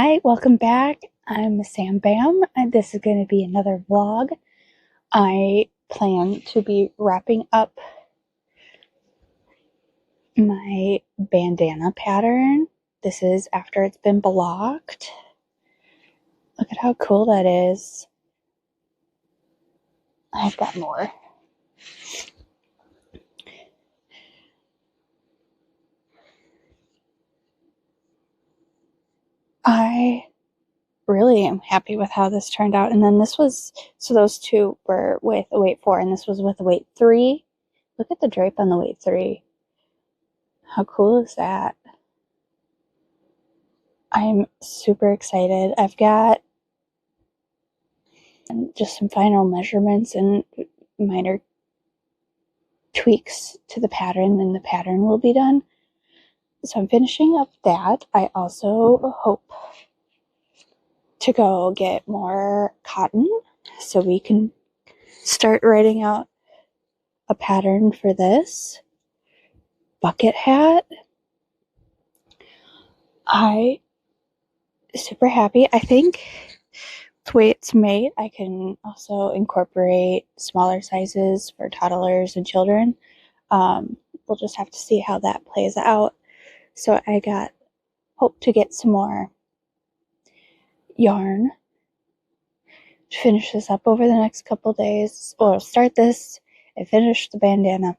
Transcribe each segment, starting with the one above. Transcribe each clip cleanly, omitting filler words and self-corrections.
Hi, welcome back. I'm Samm Bamm, and this is going to be another vlog. I plan to be wrapping up my bandana pattern. This is after it's been blocked. Look at how cool that is. I've got more. I really am happy with how this turned out. And then this was, so those two were with a weight 4, and this was with a weight 3. Look at the drape on the weight 3. How cool is that? I'm super excited. I've got just some final measurements and minor tweaks to the pattern, and the pattern will be done. So I'm finishing up that. I also hope to go get more cotton so we can start writing out a pattern for this bucket hat. I super happy. I think the way it's made, I can also incorporate smaller sizes for toddlers and children. We'll just have to see how that plays out. So I hope to get some more yarn to finish this up over the next couple days. Or start this and finish the bandana.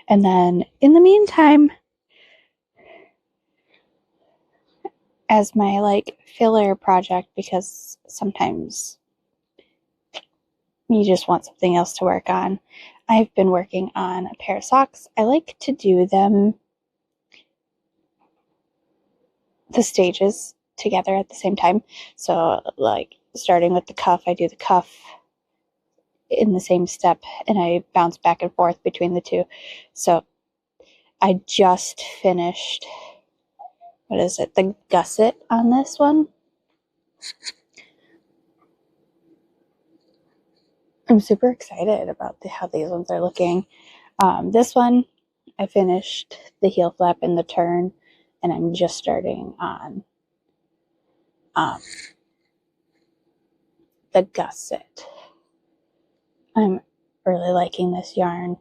And then in the meantime, as my filler project, because sometimes you just want something else to work on, I've been working on a pair of socks. I like to do them the stages together at the same time. So like starting with the cuff, I do the cuff in the same step and I bounce back and forth between the two. So I just finished, the gusset on this one. I'm super excited about how these ones are looking. This one, I finished the heel flap and the turn, and I'm just starting on the gusset. I'm really liking this yarn.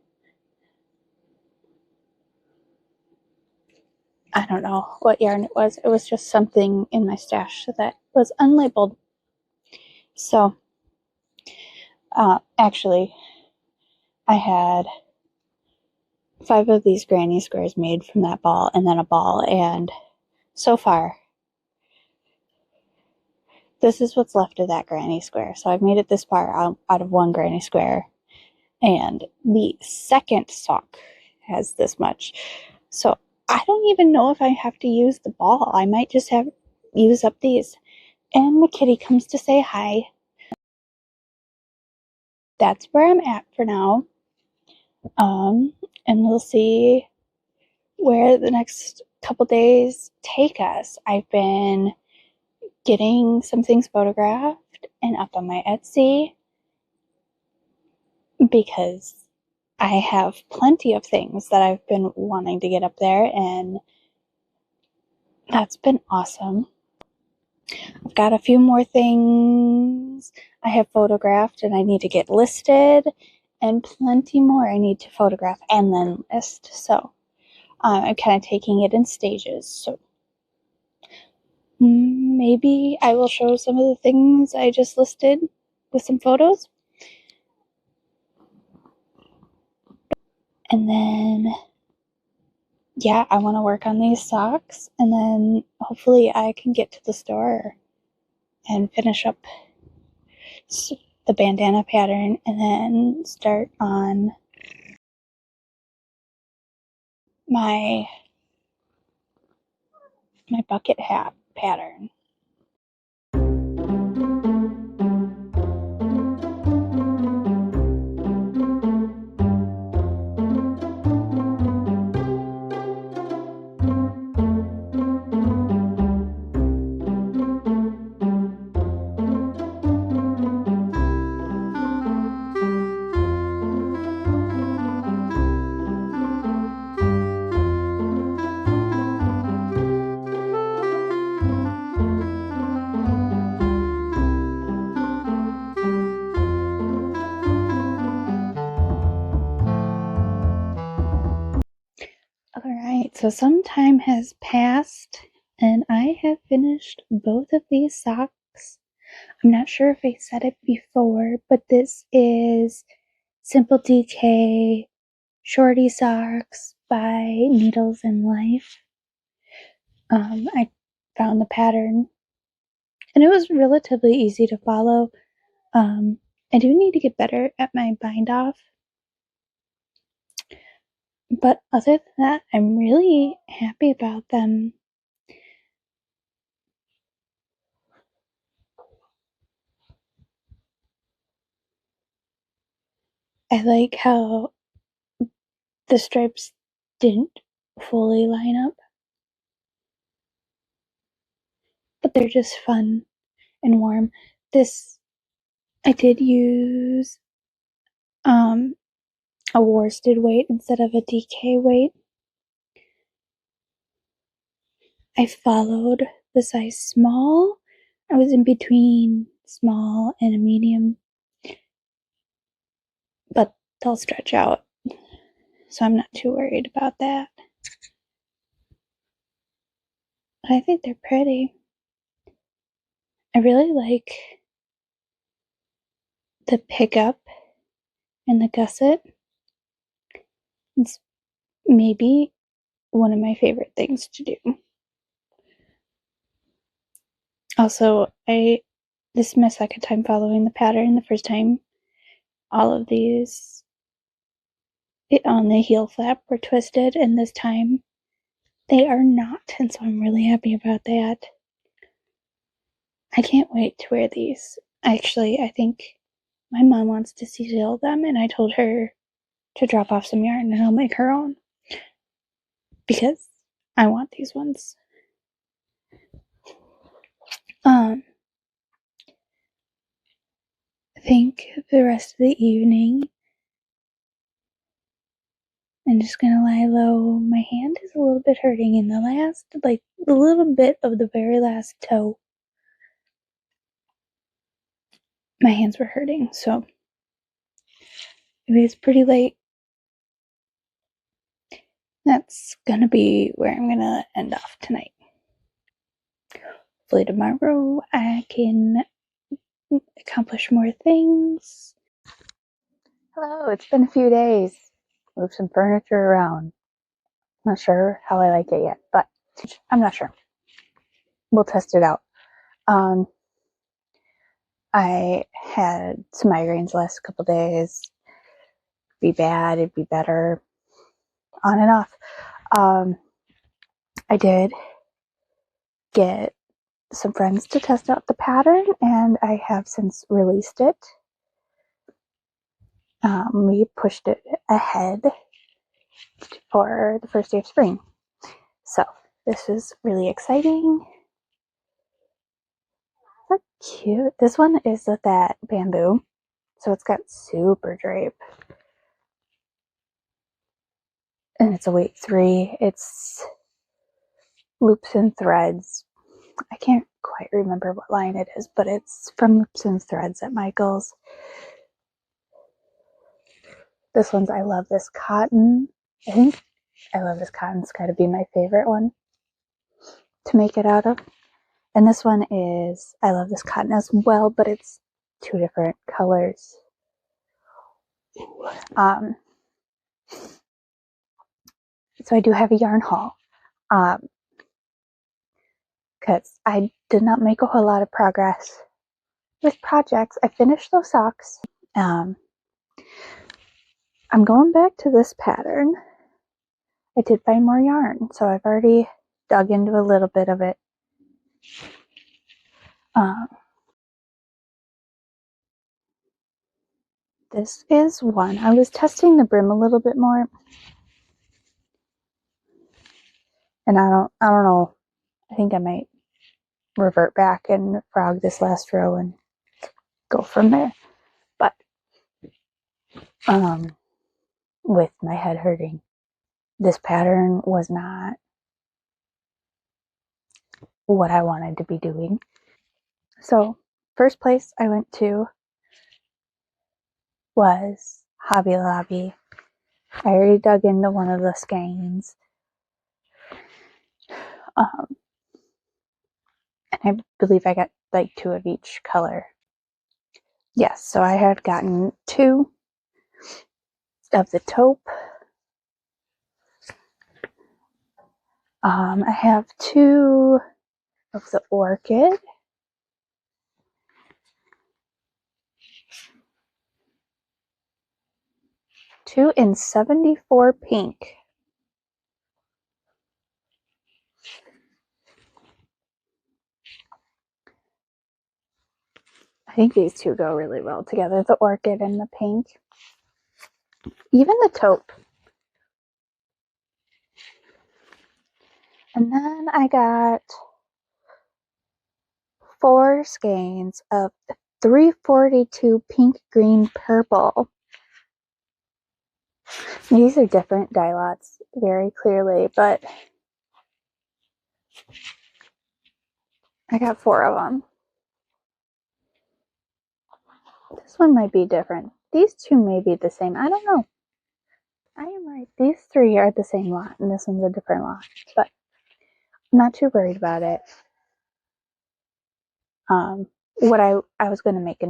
I don't know what yarn it was. It was just something in my stash that was unlabeled. So, actually, I had 5 of these granny squares made from that ball, and then a ball, and so far, this is what's left of that granny square. So I've made it this far out of one granny square, and the second sock has this much. So I don't even know if I have to use the ball. I might just use up these. And the kitty comes to say hi. That's where I'm at for now. And we'll see where the next couple days take us. I've been getting some things photographed and up on my Etsy because I have plenty of things that I've been wanting to get up there, and that's been awesome. I've got a few more things I have photographed and I need to get listed, and plenty more I need to photograph and then list. So I'm kind of taking it in stages. So maybe I will show some of the things I just listed with some photos. And then, yeah, I want to work on these socks, and then hopefully I can get to the store and finish up the bandana pattern and then start on my bucket hat pattern. Alright, so some time has passed and I have finished both of these socks. I'm not sure if I said it before, but this is Simple DK Shorty Socks by Needles and Life. I found the pattern and it was relatively easy to follow. I do need to get better at my bind off, but other than that, I'm really happy about them. I like how the stripes didn't fully line up, but they're just fun and warm. This, I did use a worsted weight instead of a DK weight. I followed the size small. I was in between small and a medium, but they'll stretch out, so I'm not too worried about that. But I think they're pretty. I really like the pickup and the gusset. It's maybe one of my favorite things to do. Also, this is my second time following the pattern. The first time, all of these on the heel flap were twisted, and this time they are not, and so I'm really happy about that. I can't wait to wear these. Actually, I think my mom wants to seal them, and I told her to drop off some yarn and I'll make her own because I want these ones. I think the rest of the evening I'm just gonna lie low. My hand is a little bit hurting in the last, like a little bit of the very last toe. My hands were hurting, so it was pretty late. That's gonna be where I'm gonna end off tonight. Hopefully tomorrow I can accomplish more things. Hello, it's been a few days. Move some furniture around. Not sure how I like it yet, but I'm not sure. We'll test it out. I had some migraines the last couple days. Be bad, it'd be better, on and off. I did get some friends to test out the pattern, and I have since released it. We pushed it ahead for the first day of spring. So this is really exciting. That's cute. This one is with that bamboo, so it's got super drape. And it's a weight 3. It's Loops and Threads. I can't quite remember what line it is, but it's from Loops and Threads at Michael's. This one's I Love This Cotton. I think I Love This Cotton's got to be my favorite one to make it out of. And this one is I Love This Cotton as well, but it's 2 different colors. So I do have a yarn haul. Because I did not make a whole lot of progress with projects. I finished those socks. I'm going back to this pattern. I did find more yarn, so I've already dug into a little bit of it. This is one. I was testing the brim a little bit more, and I don't know. I think I might revert back and frog this last row and go from there. But with my head hurting, this pattern was not what I wanted to be doing. So first place I went to was Hobby Lobby. I already dug into one of the skeins. Um, and I believe I got like 2 of each color. Yes, so I had gotten 2 of the taupe. I have 2 of the orchid. Two in 74 pink. I think these 2 go really well together, the orchid and the pink. Even the taupe. And then I got 4 skeins of 342 pink, green, purple. These are different dye lots very clearly, but I got 4 of them. This one might be different. These 2 may be the same. I don't know. I am right. These 3 are the same lot, and this one's a different lot. But I'm not too worried about it. What I was going to make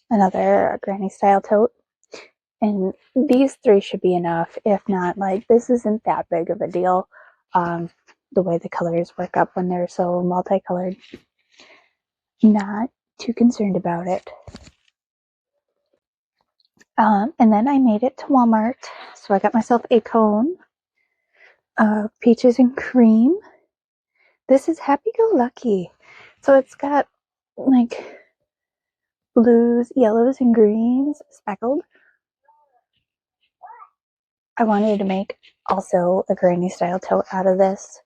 another granny style tote, and these 3 should be enough. If not, like, this isn't that big of a deal. The way the colors work up when they're so multicolored. Not too concerned about it. And then I made it to Walmart, so I got myself a cone of peaches and cream. This is Happy Go Lucky, so it's got like blues, yellows, and greens speckled. I wanted to make also a granny style tote out of this.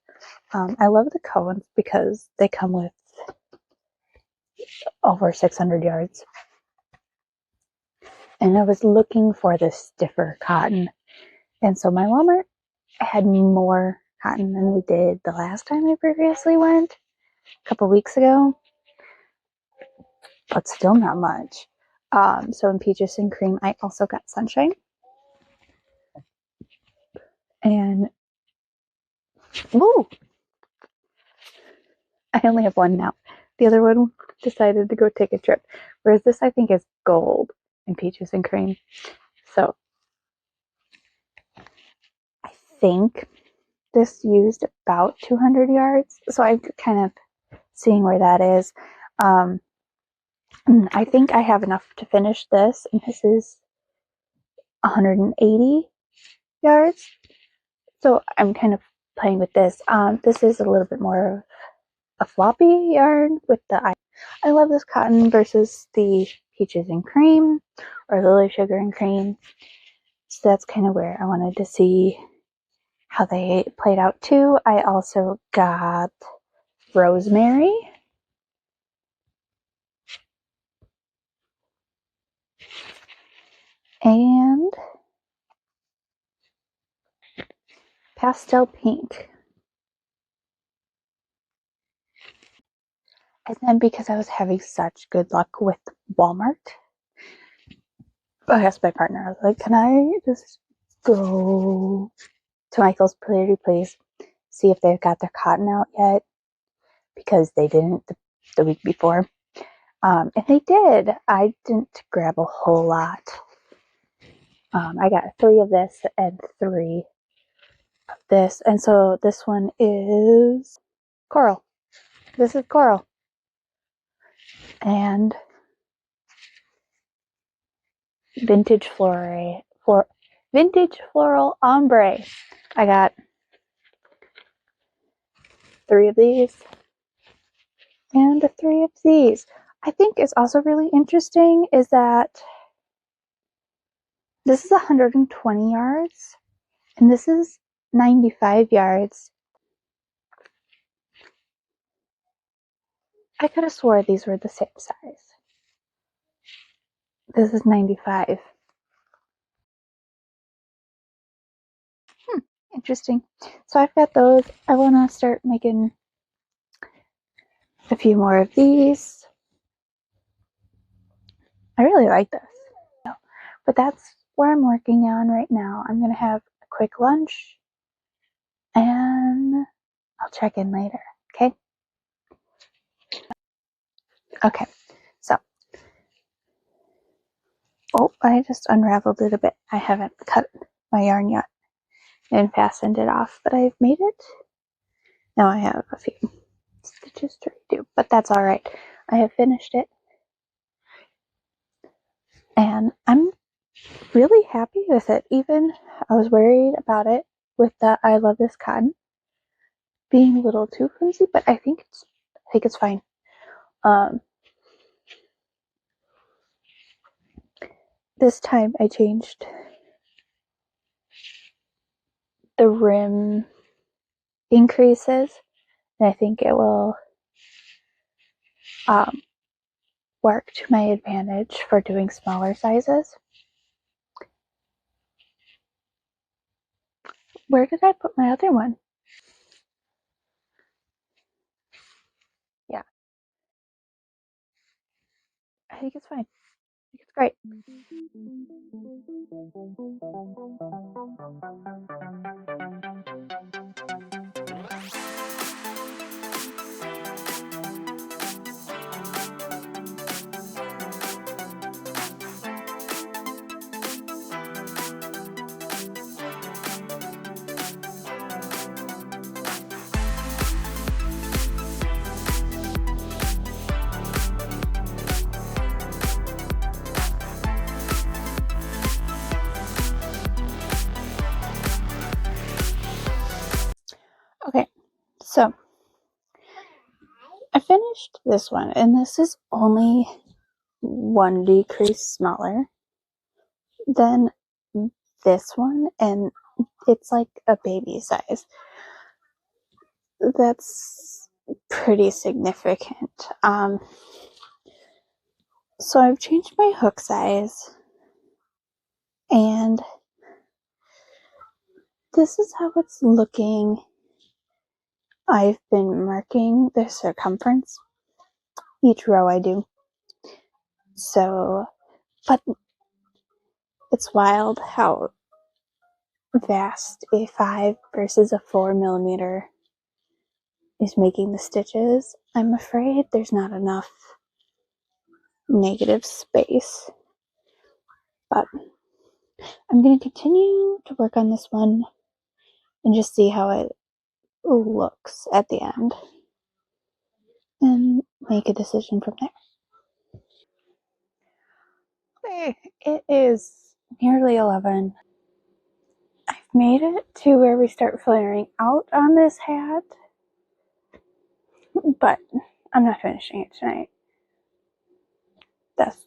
I love the cones because they come with over 600 yards. And I was looking for this stiffer cotton. And so my Walmart had more cotton than we did the last time I previously went, a couple weeks ago. But still not much. So in peaches and cream, I also got sunshine. And, woo! I only have one now. The other one decided to go take a trip. Whereas this, I think, is gold in peaches and cream. So I think this used about 200 yards. So I'm kind of seeing where that is. I think I have enough to finish this. And this is 180 yards. So I'm kind of playing with this. This is a little bit more of a floppy yarn with the I love this cotton versus the peaches and cream or lily sugar and cream. So that's kind of where I wanted to see how they played out too. I also got rosemary. And pastel pink. And then because I was having such good luck with Walmart, I asked my partner, I was like, can I just go to Michael's Pretty Please, see if they've got their cotton out yet? Because they didn't the week before. And they did. I didn't grab a whole lot. I got 3 of this and 3 of this. And so this one is coral. This is coral. And vintage floral ombre. I got 3 of these and 3 of these. I think is also really interesting is that this is 120 yards and this is 95 yards. I could have swore these were the same size. This is 95. Interesting. So I've got those. I want to start making a few more of these. I really like this. But that's where I'm working on right now. I'm going to have a quick lunch and I'll check in later, okay? Okay, so, oh, I just unraveled it a bit. I haven't cut my yarn yet and fastened it off, but I've made it. Now I have a few stitches to redo, but that's all right. I have finished it, and I'm really happy with it. Even I was worried about it with the I love this cotton being a little too flimsy, but I think it's fine. This time I changed the rim increases, and I think it will work to my advantage for doing smaller sizes. Where did I put my other one? Yeah, I think it's fine. I think it's great. Okay, so I finished this one, and this is only one decrease smaller than this one, and it's like a baby size. That's pretty significant. So I've changed my hook size, and this is how it's looking. I've been marking the circumference each row I do. So, but it's wild how vast a 5 versus a 4mm is making the stitches. I'm afraid there's not enough negative space, but I'm going to continue to work on this one and just see how it looks at the end and make a decision from there. Okay, it is nearly 11. I've made it to where we start flaring out on this hat, but I'm not finishing it tonight. That's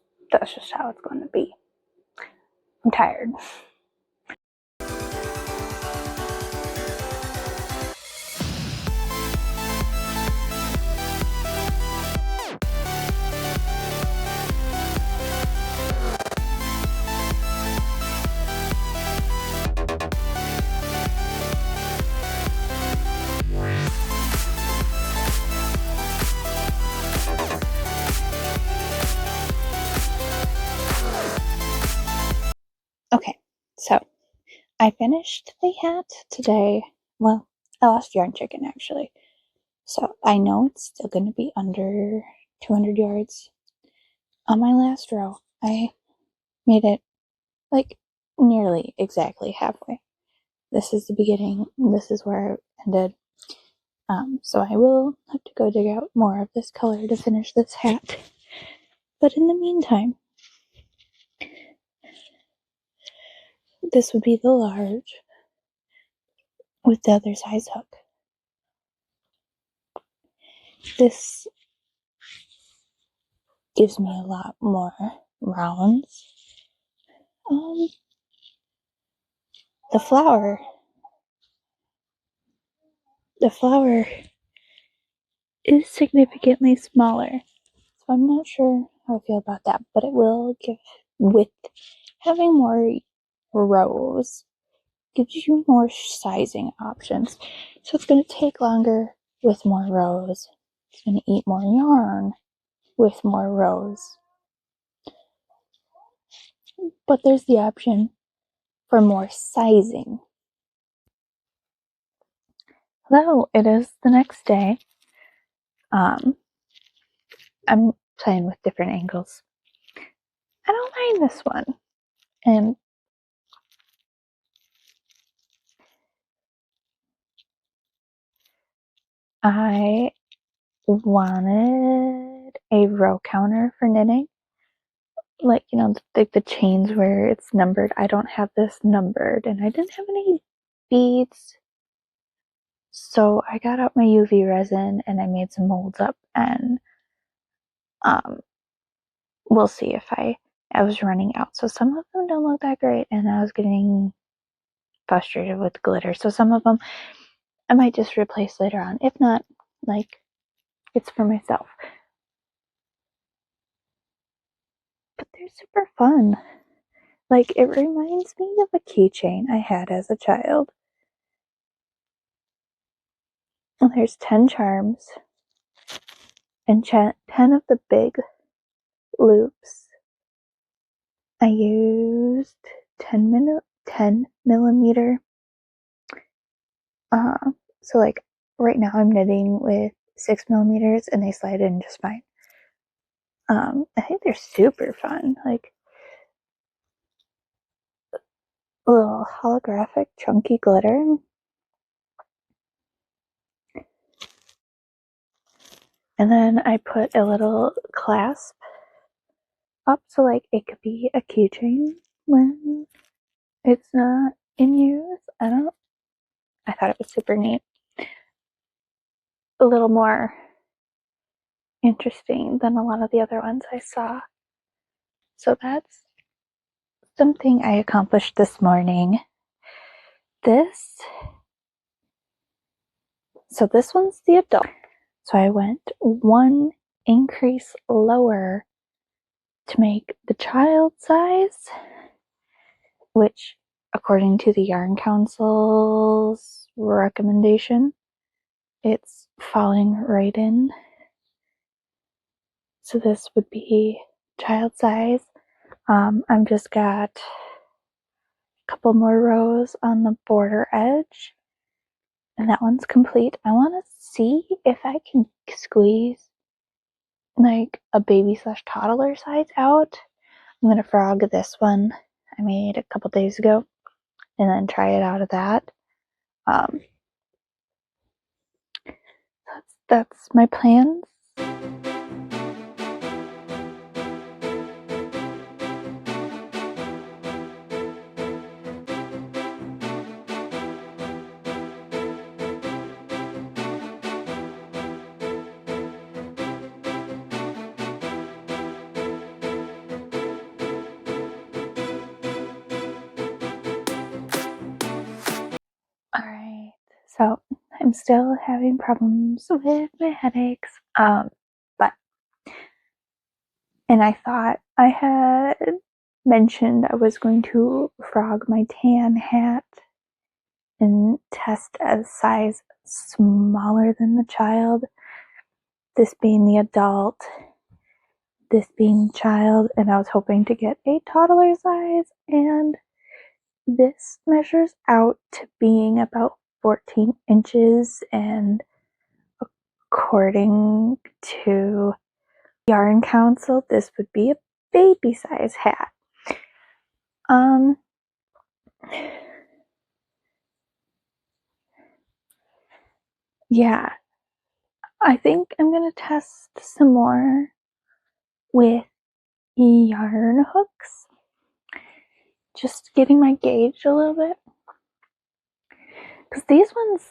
just how it's going to be. I'm tired. Okay, so I finished the hat today. Well, I lost yarn chicken actually. So I know it's still going to be under 200 yards. On my last row, I made it like nearly exactly halfway. This is the beginning, this is where it ended. So I will have to go dig out more of this color to finish this hat. But in the meantime, this would be the large with the other size hook. This gives me a lot more rounds. The flower is significantly smaller, so I'm not sure how I feel about that, but it will give, with having more rows, gives you more sizing options. So it's going to take longer with more rows. It's going to eat more yarn with more rows. But there's the option for more sizing. Hello, it is the next day. I'm playing with different angles. I don't mind this one. And I wanted a row counter for knitting. Like, you know, the chains where it's numbered. I don't have this numbered, and I didn't have any beads. So I got out my UV resin and I made some molds up, and we'll see if I was running out. So some of them don't look that great, and I was getting frustrated with glitter. So some of them I might just replace later on. If not, like, it's for myself. But they're super fun. Like, it reminds me of a keychain I had as a child. And there's 10 charms and 10 of the big loops. I used 10 millimeter. So like right now I'm knitting with 6 millimeters and they slide in just fine. I think they're super fun. Like, a little holographic chunky glitter. And then I put a little clasp up so like it could be a keychain when it's not in use. I thought it was super neat. A little more interesting than a lot of the other ones I saw. So that's something I accomplished this morning. This one's the adult. So I went one increase lower to make the child size, which according to the Yarn Council's recommendation, it's falling right in. So this would be child size. I've just got a couple more rows on the border edge, and that one's complete. I want to see if I can squeeze like a baby / toddler size out. I'm gonna frog this one I made a couple days ago and then try it out of that. That's my plans. Alright, so I'm still having problems with my headaches, and I thought I had mentioned I was going to frog my tan hat and test a size smaller than the child, this being the adult, this being child, and I was hoping to get a toddler size, and this measures out to being about 14 inches, and according to Yarn Council, this would be a baby size hat. Yeah, I think I'm gonna test some more with yarn hooks. Just getting my gauge a little bit. Because these ones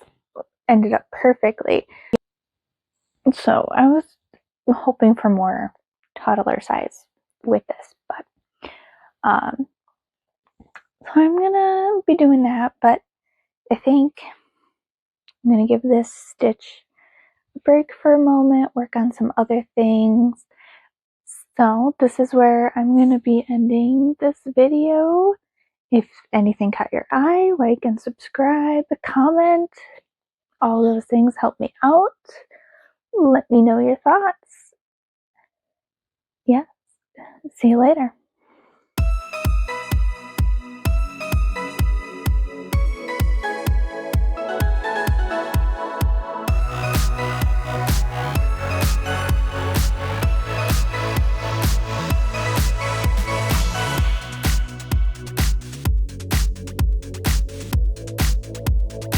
ended up perfectly. So I was hoping for more toddler size with this, but so I'm gonna be doing that, but I think I'm gonna give this stitch a break for a moment, work on some other things. So this is where I'm gonna be ending this video. If anything caught your eye, like and subscribe, comment. All those things help me out. Let me know your thoughts. Yeah, see you later.